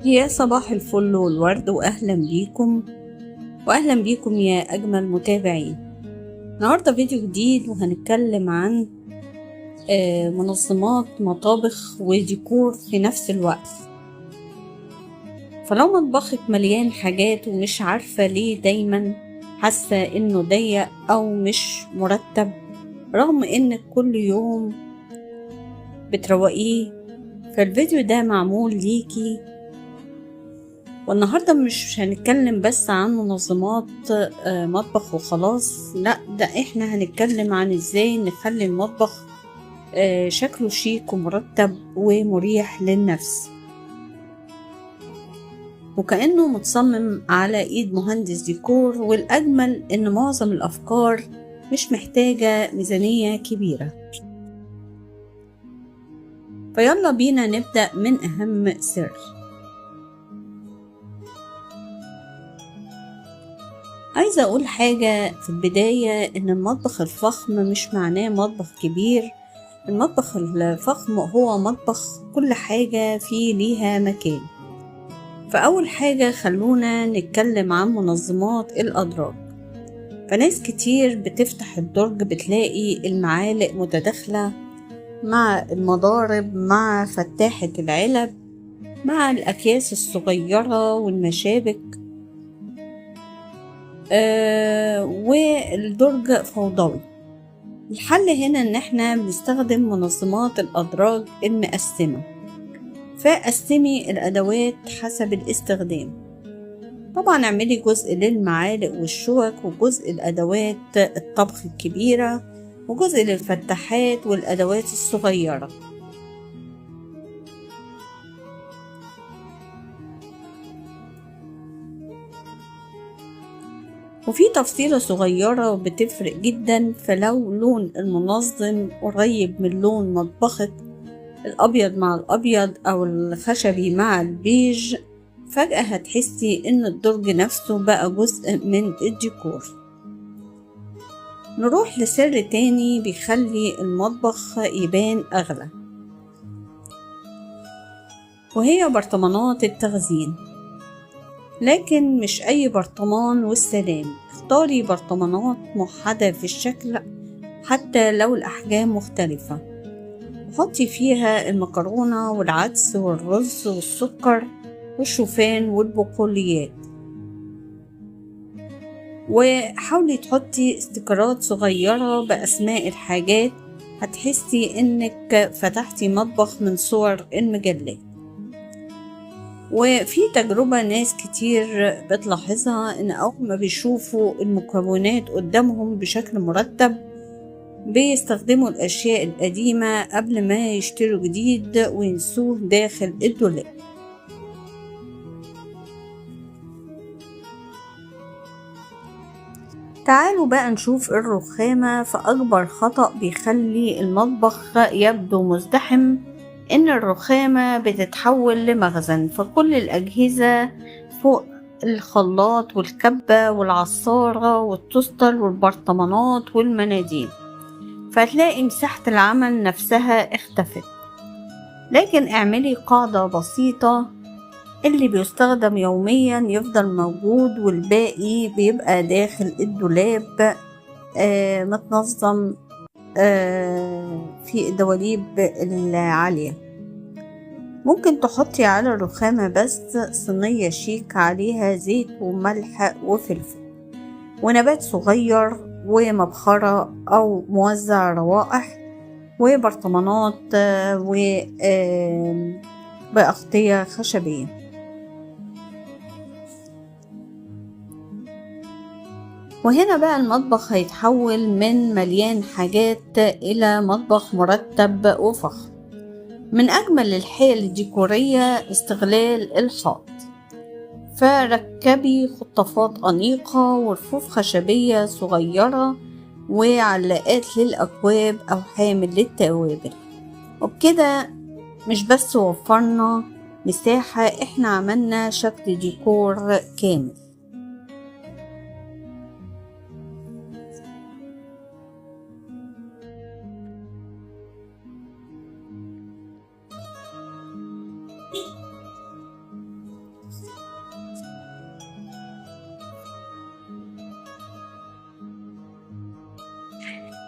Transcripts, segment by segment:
يا صباح الفل والورد وأهلا بيكم وأهلا بيكم يا أجمل متابعين. النهاردة فيديو جديد وهنتكلم عن منظمات مطابخ وديكور في نفس الوقت. فلو مطبخك مليان حاجات ومش عارفة ليه دايما حاسة إنه ضيق أو مش مرتب رغم إنك كل يوم بتروقيه، فالفيديو ده معمول ليكي. والنهاردة مش هنتكلم بس عن منظمات مطبخ وخلاص، لا ده احنا هنتكلم عن ازاي نخلي المطبخ شكله شيك ومرتب ومريح للنفس وكأنه متصمم على ايد مهندس ديكور. والأجمل ان معظم الأفكار مش محتاجة ميزانية كبيرة. فيلا بينا نبدأ من أهم سر. عايزة أقول حاجة في البداية، إن المطبخ الفخم مش معناه مطبخ كبير. المطبخ الفخم هو مطبخ كل حاجة فيه ليها مكان. فأول حاجة خلونا نتكلم عن منظمات الأدراج. فناس كتير بتفتح الدرج بتلاقي المعالق متداخلة مع المضارب مع فتاحة العلب مع الأكياس الصغيرة والمشابك، والدرج فوضوي. الحل هنا ان احنا بنستخدم منظمات الادراج المقسمة. فقسمي الادوات حسب الاستخدام. طبعا اعملي جزء للمعالق والشوك وجزء الادوات الطبخ الكبيرة وجزء للفتحات والادوات الصغيرة. وفي تفصيلة صغيرة بتفرق جدا، فلو لون المنظم قريب من لون مطبخك، الأبيض مع الأبيض أو الخشبي مع البيج، فجأة هتحسي إن الدرج نفسه بقى جزء من الديكور. نروح لسر تاني بيخلي المطبخ يبان أغلى، وهي برطمانات التخزين. لكن مش أي برطمان والسلام، اختاري برطمانات موحدة في الشكل حتى لو الأحجام مختلفة. حطي فيها المكرونة والعدس والرز والسكر والشوفان والبقوليات، وحاولي تحطي استيكرات صغيرة بأسماء الحاجات. هتحسي انك فتحتي مطبخ من صور المجلات. وفي تجربة ناس كتير بتلاحظها ان اول ما بيشوفوا المكونات قدامهم بشكل مرتب بيستخدموا الاشياء القديمة قبل ما يشتروا جديد وينسوه داخل الدولاب. تعالوا بقى نشوف الرخامة. فأكبر خطأ بيخلي المطبخ يبدو مزدحم إن الرخامة بتتحول لمخزن، فكل الأجهزة فوق الخلاط والكبة والعصارة والتوستر والبرطمانات والمناديل، فتلاقي مساحة العمل نفسها اختفت. لكن اعملي قاعدة بسيطة، اللي بيستخدم يوميا يفضل موجود والباقي بيبقى داخل الدولاب متنظم في الدواليب العالية. ممكن تحطي على الرخامة بس صينية شيك عليها زيت وملح وفلفل ونبات صغير ومبخرة أو موزع روائح وبرطمانات وبأغطية خشبية. وهنا بقى المطبخ هيتحول من مليان حاجات إلى مطبخ مرتب وفخم. من أجمل الحيل الديكورية استغلال الحائط، فركبي خطافات أنيقة ورفوف خشبية صغيرة وعلاقات للأكواب أو حامل للتوابل. وبكده مش بس وفرنا مساحة، احنا عملنا شكل ديكور كامل.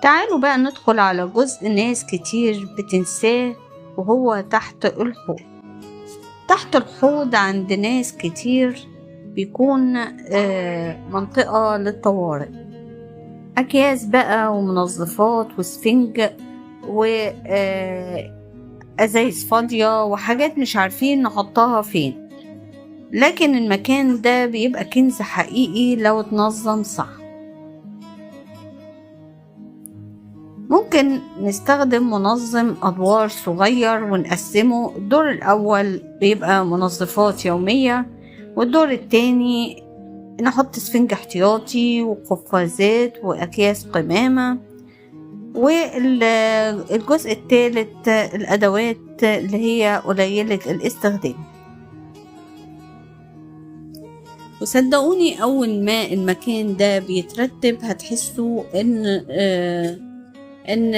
تعالوا بقى ندخل على جزء ناس كتير بتنساه، وهو تحت الحوض. تحت الحوض عند ناس كتير بيكون منطقة للطوارئ، أكياس بقى ومنظفات وسفنج وأزايز فاضية وحاجات مش عارفين نحطها فين. لكن المكان ده بيبقى كنز حقيقي لو اتنظم صح. ممكن نستخدم منظم أدوار صغير ونقسمه. الدور الأول بيبقى منظفات يومية، والدور التاني نحط سفنج احتياطي وقفازات وأكياس قمامة، والجزء الثالث الأدوات اللي هي قليلة الاستخدام. وصدقوني أول ما المكان ده بيترتب هتحسوا إن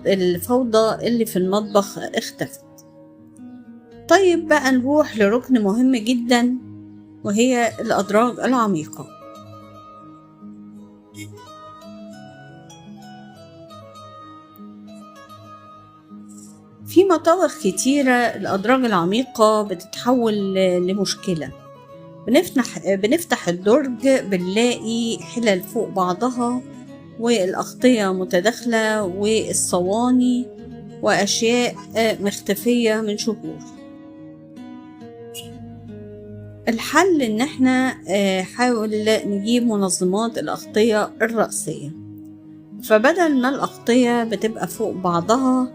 الفوضى اللي في المطبخ اختفت. طيب بقى نروح لركن مهم جدا، وهي الأدراج العميقة. في مطابخ كتيرة الأدراج العميقة بتتحول لمشكلة. بنفتح الدرج بنلاقي حلل فوق بعضها، والأغطية متداخلة، والصواني وأشياء مختفية من شهور. الحل إن احنا حاول نجيب منظمات الأغطية الرأسية، فبدل ما الأغطية بتبقى فوق بعضها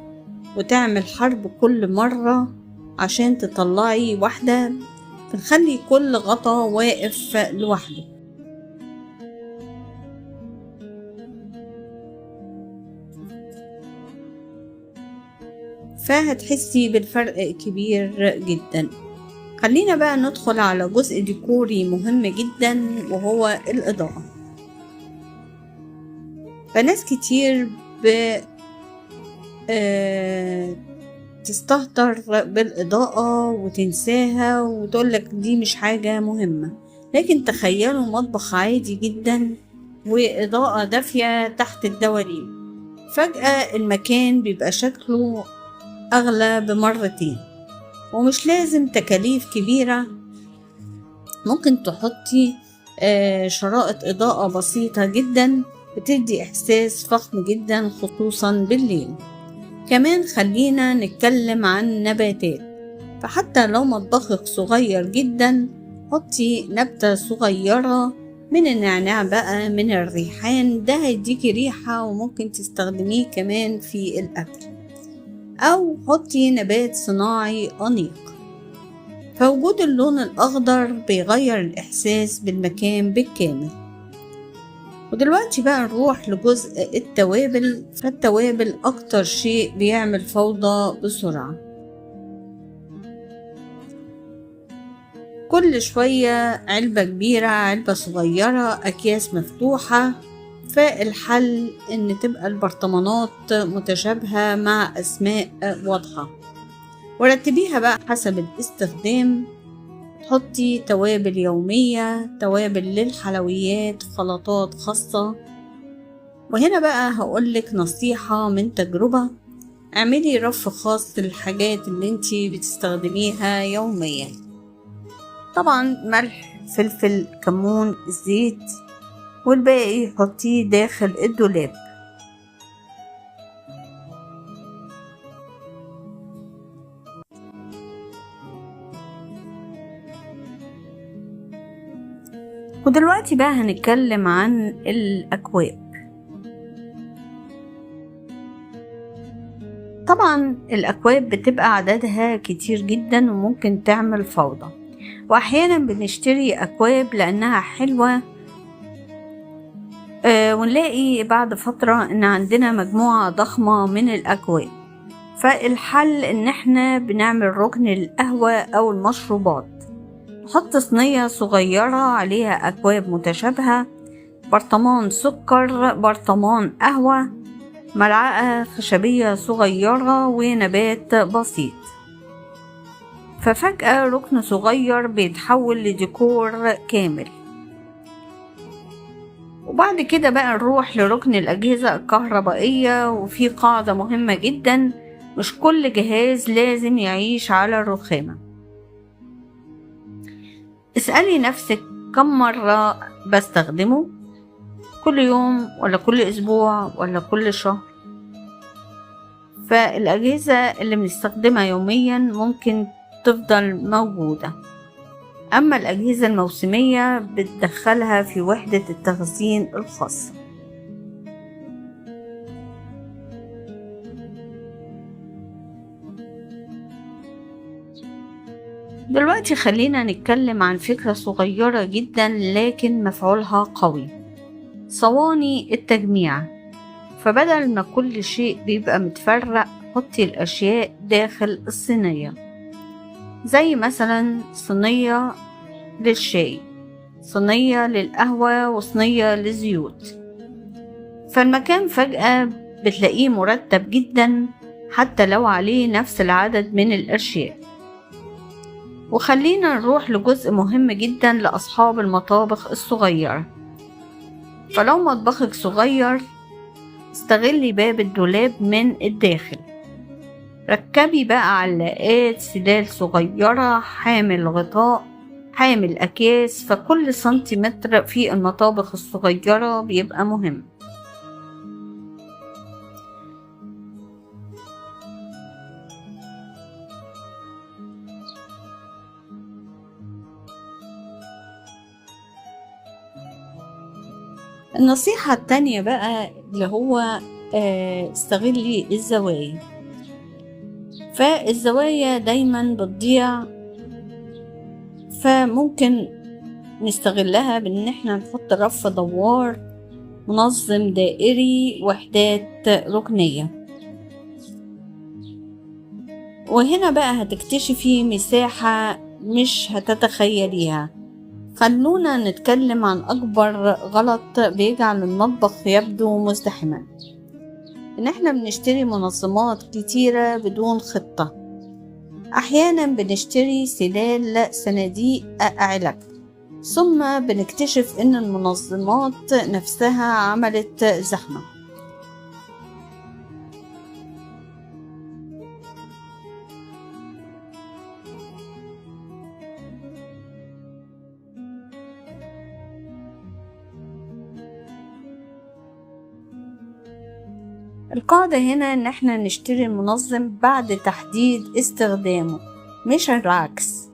وتعمل حرب كل مرة عشان تطلعي واحدة، بنخلي كل غطا واقف لوحده. فهتحسي بالفرق كبير جدا. خلينا بقى ندخل على جزء ديكوري مهم جدا، وهو الإضاءة. فناس كتير تستهتر بالإضاءة وتنساها وتقولك دي مش حاجة مهمة. لكن تخيلوا مطبخ عادي جدا وإضاءة دافية تحت الدواليب، فجأة المكان بيبقى شكله أغلى بمرتين. ومش لازم تكاليف كبيرة، ممكن تحطي شرائط إضاءة بسيطة جدا بتدي إحساس فخم جدا، خصوصا بالليل. كمان خلينا نتكلم عن نباتات. فحتى لو مطبخك صغير جدا، حطي نبتة صغيرة من النعناع بقى، من الريحان، ده هيديكي ريحة وممكن تستخدميه كمان في الأكل. أو حطي نبات صناعي أنيق. فوجود اللون الأخضر بيغير الإحساس بالمكان بالكامل. ودلوقتي بقى نروح لجزء التوابل. فالتوابل أكتر شيء بيعمل فوضى بسرعة. كل شوية علبة كبيرة، علبة صغيرة، أكياس مفتوحة. فالحل إن تبقى البرطمانات متشابهة مع أسماء واضحة، ورتبيها بقى حسب الاستخدام. تحطي توابل يومية، توابل للحلويات، خلطات خاصة. وهنا بقى هقولك نصيحة من تجربة: اعملي رف خاص للحاجات اللي انتي بتستخدميها يوميا. طبعا ملح، فلفل، كمون، زيت، والباقي حطيه داخل الدولاب. ودلوقتي بقى هنتكلم عن الأكواب. طبعا الأكواب بتبقى عددها كتير جدا وممكن تعمل فوضى، وأحيانا بنشتري أكواب لأنها حلوة ونلاقي بعد فترة إن عندنا مجموعة ضخمة من الأكواب. فالحل إن احنا بنعمل ركن القهوة أو المشروبات. نحط صينية صغيرة عليها أكواب متشابهة، برطمان سكر، برطمان قهوة، ملعقة خشبية صغيرة، ونبات بسيط. ففجأة ركن صغير بيتحول لديكور كامل. وبعد كده بقى نروح لركن الأجهزة الكهربائية، وفي قاعدة مهمة جدا: مش كل جهاز لازم يعيش على الرخامة. اسألي نفسك كم مرة بستخدمه، كل يوم ولا كل أسبوع ولا كل شهر؟ فالأجهزة اللي بنستخدمها يوميا ممكن تفضل موجودة، أما الأجهزة الموسمية بتدخلها في وحدة التخزين الخاصة. دلوقتي خلينا نتكلم عن فكرة صغيرة جدا لكن مفعولها قوي: صواني التجميع. فبدل ما كل شيء بيبقى متفرق، حطي الأشياء داخل الصينية، زي مثلا صينية للشاي، صينية للقهوة، وصينية للزيوت. فالمكان فجأة بتلاقيه مرتب جدا حتى لو عليه نفس العدد من الأشياء. وخلينا نروح لجزء مهم جدا لأصحاب المطابخ الصغيرة. فلو مطبخك صغير، استغلي باب الدولاب من الداخل، ركبي بقى علاقات سدال صغيرة، حامل غطاء، حامل أكياس. فكل سنتيمتر في المطابخ الصغيرة بيبقى مهم. النصيحة التانية بقى اللي هو استغلي الزوايا. فالزوايا دايما بتضيع، فممكن نستغلها بان احنا نحط رف دوار، منظم دائري، وحدات ركنية. وهنا بقى هتكتشفي مساحة مش هتتخيليها. خلونا نتكلم عن أكبر غلط بيجعل المطبخ يبدو مزدحما: إن احنا بنشتري منظمات كتيرة بدون خطة. أحيانا بنشتري سلال، صناديق، علب، ثم بنكتشف إن المنظمات نفسها عملت زحمة. القاعدة هنا إن احنا نشتري المنظم بعد تحديد استخدامه، مش العكس.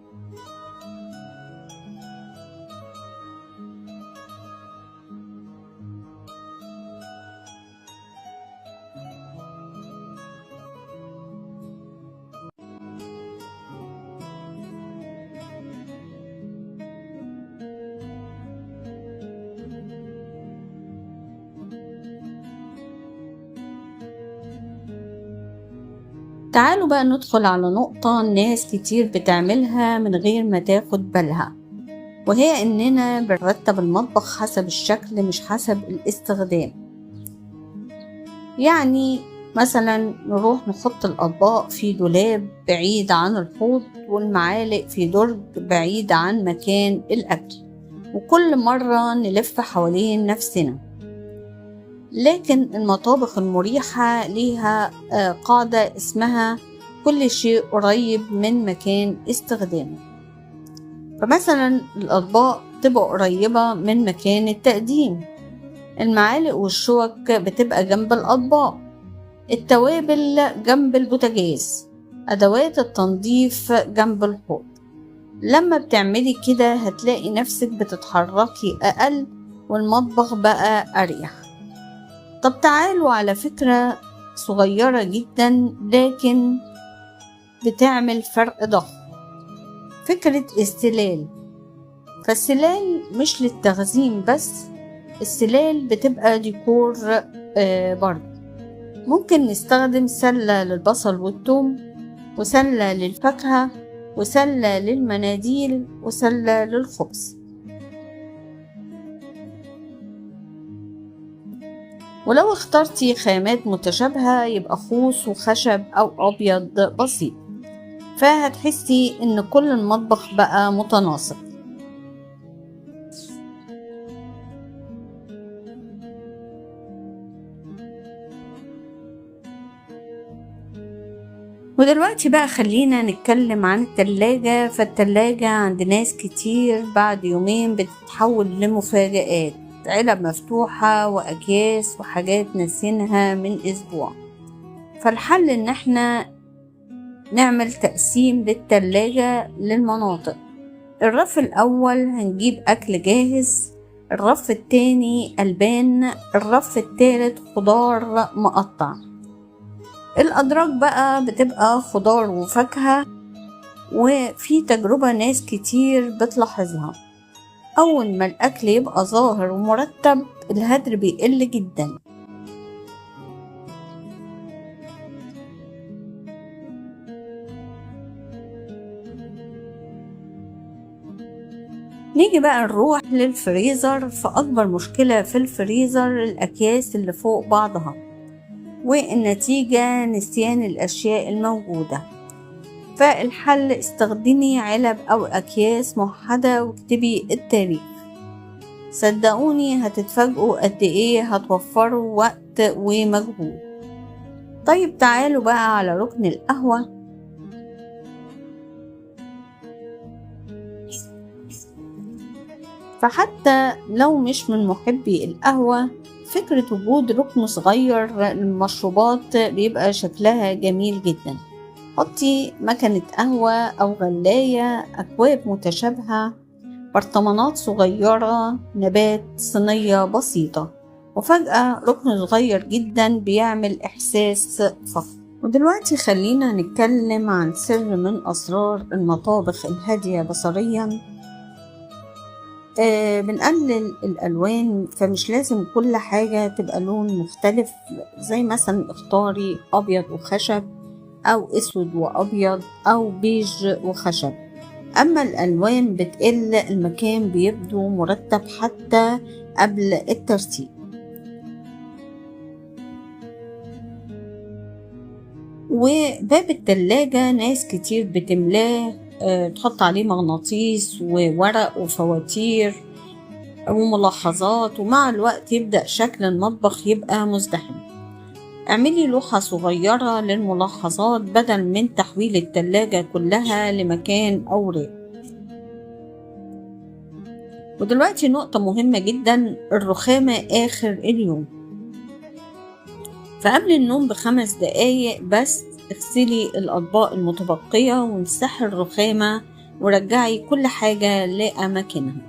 تعالوا بقى ندخل على نقطة ناس كتير بتعملها من غير ما تاخد بالها، وهي إننا بنرتب المطبخ حسب الشكل مش حسب الاستخدام. يعني مثلا نروح نحط الأطباق في دولاب بعيد عن الحوض، والمعالق في درج بعيد عن مكان الأكل، وكل مرة نلف حوالين نفسنا. لكن المطابخ المريحة ليها قاعدة اسمها كل شيء قريب من مكان استخدامه. فمثلا الأطباق تبقى قريبة من مكان التقديم، المعالق والشوك بتبقى جنب الأطباق، التوابل جنب البوتاجاز، أدوات التنظيف جنب الحوض. لما بتعملي كده هتلاقي نفسك بتتحركي أقل، والمطبخ بقى أريح. طب تعالوا على فكرة صغيرة جدا لكن بتعمل فرق ضخم: فكرة السلال. فالسلال مش للتخزين بس، السلال بتبقى ديكور برضه. ممكن نستخدم سلة للبصل والثوم، وسلة للفاكهة، وسلة للمناديل، وسلة للخبز. ولو اخترتي خامات متشابهة يبقى خوص وخشب أو أبيض بسيط، فهتحسي إن كل المطبخ بقى متناسق. ودلوقتي بقى خلينا نتكلم عن التلاجة. فالتلاجة عند ناس كتير بعد يومين بتتحول لمفاجآت، علب مفتوحة وأكياس وحاجات ناسينها من أسبوع. فالحل إن احنا نعمل تقسيم للتلاجة للمناطق. الرف الأول هنجيب أكل جاهز، الرف التاني ألبان، الرف التالت خضار مقطع. الأدراج بقى بتبقى خضار وفاكهة. وفي تجربة ناس كتير بتلاحظها، أول ما الأكل يبقى ظاهر ومرتب الهدر بيقل جدا. نيجي بقى نروح للفريزر. فأكبر مشكلة في الفريزر الأكياس اللي فوق بعضها، والنتيجة نسيان الأشياء الموجودة. فالحل استخدمي علب أو أكياس موحدة واكتبي التاريخ. صدقوني هتتفاجئوا قد ايه هتوفروا وقت ومجهود. طيب تعالوا بقى على ركن القهوة. فحتى لو مش من محبي القهوة، فكرة وجود ركن صغير للمشروبات بيبقى شكلها جميل جدا. حطي مكنة قهوة أو غلاية، أكواب متشابهة، برطمانات صغيرة، نبات، صينية بسيطة، وفجأة ركن صغير جدا بيعمل إحساس فخر. ودلوقتي خلينا نتكلم عن سر من أسرار المطابخ الهادية بصريا. بنقلل الألوان، فمش لازم كل حاجة تبقى لون مختلف. زي مثلا اختاري أبيض وخشب، أو أسود وأبيض، أو بيج وخشب. أما الألوان بتقل المكان بيبدو مرتب حتى قبل الترتيب. وباب التلاجة ناس كتير بتملاه، تحط عليه مغناطيس وورق وفواتير وملاحظات، ومع الوقت يبدأ شكل المطبخ يبقى مزدحم. اعملي لوحة صغيرة للملاحظات بدل من تحويل التلاجة كلها لمكان أوراق. ودلوقتي نقطة مهمة جدا، الرخامة آخر اليوم. فقبل النوم ب5 دقايق بس اغسلي الأطباق المتبقية وامسحي الرخامة ورجعي كل حاجة لأماكنها.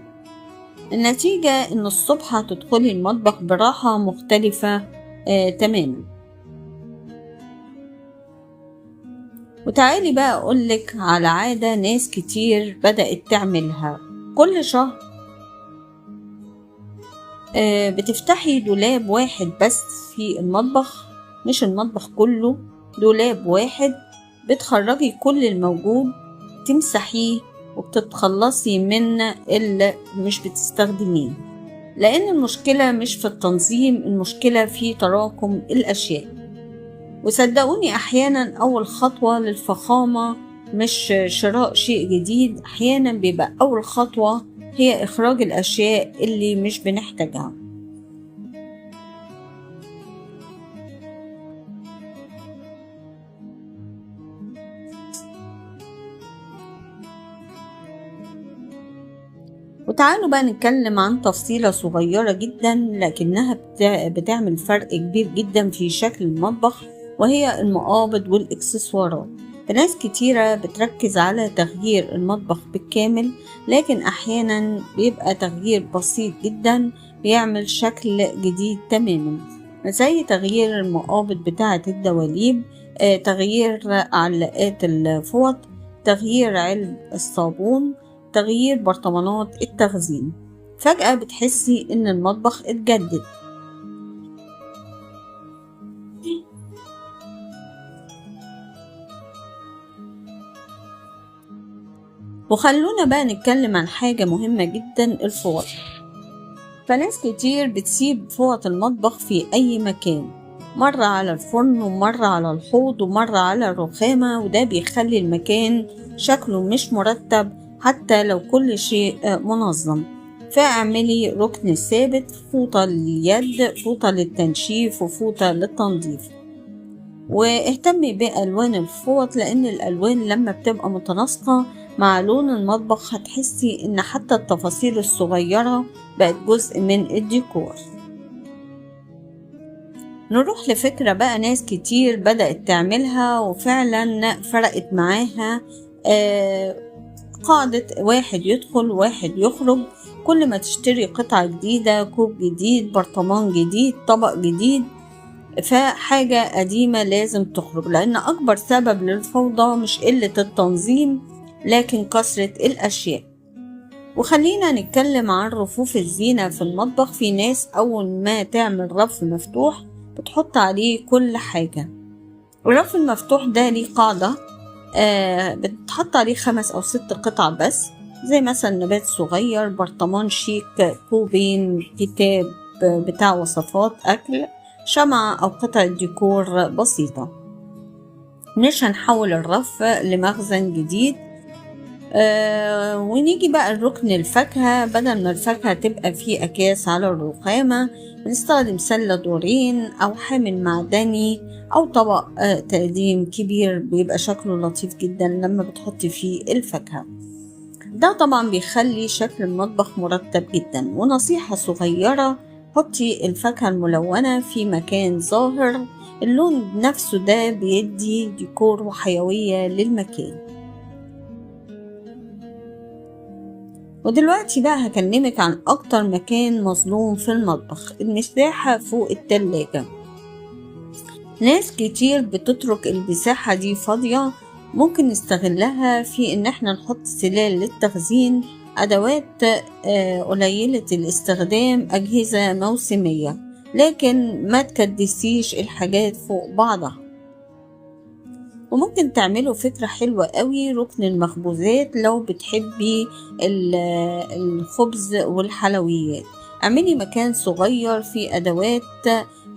النتيجة إن الصبح هتدخلي المطبخ براحة مختلفة تماما. وتعالي بقى أقولك على عادة ناس كتير بدأت تعملها. كل شهر بتفتحي دولاب واحد بس في المطبخ، مش المطبخ كله، دولاب واحد، بتخرجي كل الموجود، تمسحيه وبتتخلصي من اللي مش بتستخدميه. لأن المشكلة مش في التنظيم، المشكلة في تراكم الأشياء. وصدقوني أحيانا أول خطوة للفخامة مش شراء شيء جديد، أحيانا بيبقى أول خطوة هي إخراج الأشياء اللي مش بنحتاجها. وتعالوا بقى نتكلم عن تفصيلة صغيرة جدا لكنها بتعمل فرق كبير جدا في شكل المطبخ، وهي المقابض والإكسسوارات. فناس كتيرة بتركز على تغيير المطبخ بالكامل، لكن أحيانا بيبقى تغيير بسيط جدا بيعمل شكل جديد تماما، زي تغيير المقابض بتاعة الدواليب، تغيير علاقات الفوط، تغيير علب الصابون، تغيير برطمانات التخزين. فجأة بتحسي إن المطبخ اتجدد. وخلونا بقى نتكلم عن حاجة مهمة جدا، الفوط. فناس كتير بتسيب فوط المطبخ في أي مكان، مرة على الفرن ومرة على الحوض ومرة على الرخامة، وده بيخلي المكان شكله مش مرتب حتى لو كل شيء منظم. فاعملي ركن ثابت، فوطة لليد، فوطة للتنشيف، وفوطة للتنظيف. واهتمي بألوان الفوط، لأن الألوان لما بتبقى متناسقة مع لون المطبخ هتحسي إن حتى التفاصيل الصغيرة بقت جزء من الديكور. نروح لفكرة بقى ناس كتير بدأت تعملها وفعلا فرقت معاها. قاعدة واحد يدخل واحد يخرج. كل ما تشتري قطعة جديدة، كوب جديد، برطمان جديد، طبق جديد، فحاجة قديمة لازم تخرج، لأن أكبر سبب للفوضى مش قلة التنظيم لكن كثرة الأشياء. وخلينا نتكلم عن رفوف الزينة في المطبخ. في ناس أول ما تعمل رف مفتوح بتحط عليه كل حاجة. الرف المفتوح ده ليه قاعدة، بتحط عليه 5 أو 6 قطع بس، زي مثلا نبات صغير، برطمان شيك، كوبين، كتاب بتاع وصفات أكل، شمعة أو قطعة ديكور بسيطة. مش هنحول الرف لمخزن جديد. ونيجي بقى الركن الفاكهة. بدل ما الفاكهة تبقى فيه أكياس على الرخامة، بنستخدم سلة دورين أو حامل معدني أو طبق تقديم كبير، بيبقى شكله لطيف جدا لما بتحطي فيه الفاكهة. ده طبعا بيخلي شكل المطبخ مرتب جدا. ونصيحة صغيرة، حطي الفاكهة الملونة في مكان ظاهر، اللون نفسه ده بيدي ديكور وحيوية للمكان. ودلوقتي بقى هكلمك عن أكتر مكان مظلوم في المطبخ، المساحة فوق التلاجة. ناس كتير بتترك المساحة دي فاضية. ممكن نستغلها في إن احنا نحط سلال للتخزين، أدوات قليلة الاستخدام، أجهزة موسمية، لكن ما تكدسيش الحاجات فوق بعضها. وممكن تعملوا فكرة حلوة قوي، ركن المخبوزات. لو بتحبي الخبز والحلويات، اعملي مكان صغير فيه أدوات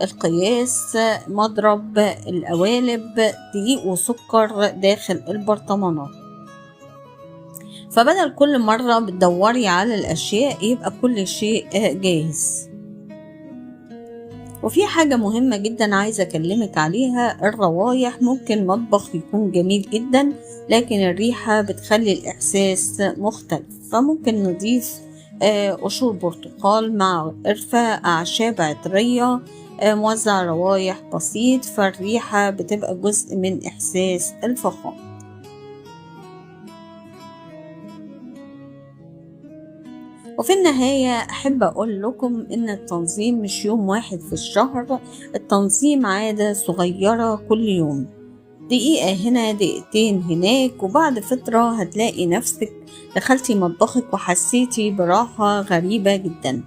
القياس، مضرب القوالب، دقيق وسكر داخل البرطمانات. فبدل كل مرة بتدوري على الأشياء يبقى كل شيء جاهز. وفي حاجة مهمة جدا عايزة أكلمك عليها، الروايح. ممكن مطبخ يكون جميل جدا لكن الريحة بتخلي الإحساس مختلف. فممكن نضيف قشور برتقال مع قرفة، أعشاب عطرية، موزع روايح بسيط، فالريحة بتبقى جزء من إحساس الفخامة. وفي النهاية أحب أقول لكم إن التنظيم مش يوم واحد في الشهر، التنظيم عادة صغيرة كل يوم، دقيقة هنا دقيقتين هناك، وبعد فترة هتلاقي نفسك دخلتي مطبخك وحسيتي براحة غريبة جدا.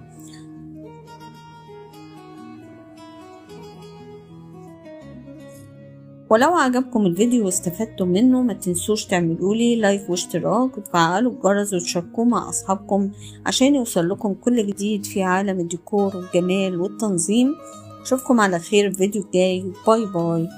ولو عجبكم الفيديو واستفدتم منه، ما تنسوش تعملولي لايك واشتراك وتفعلوا الجرس وتشاركوه مع أصحابكم عشان يوصل لكم كل جديد في عالم الديكور والجمال والتنظيم. أشوفكم على خير في فيديو جاي. باي باي.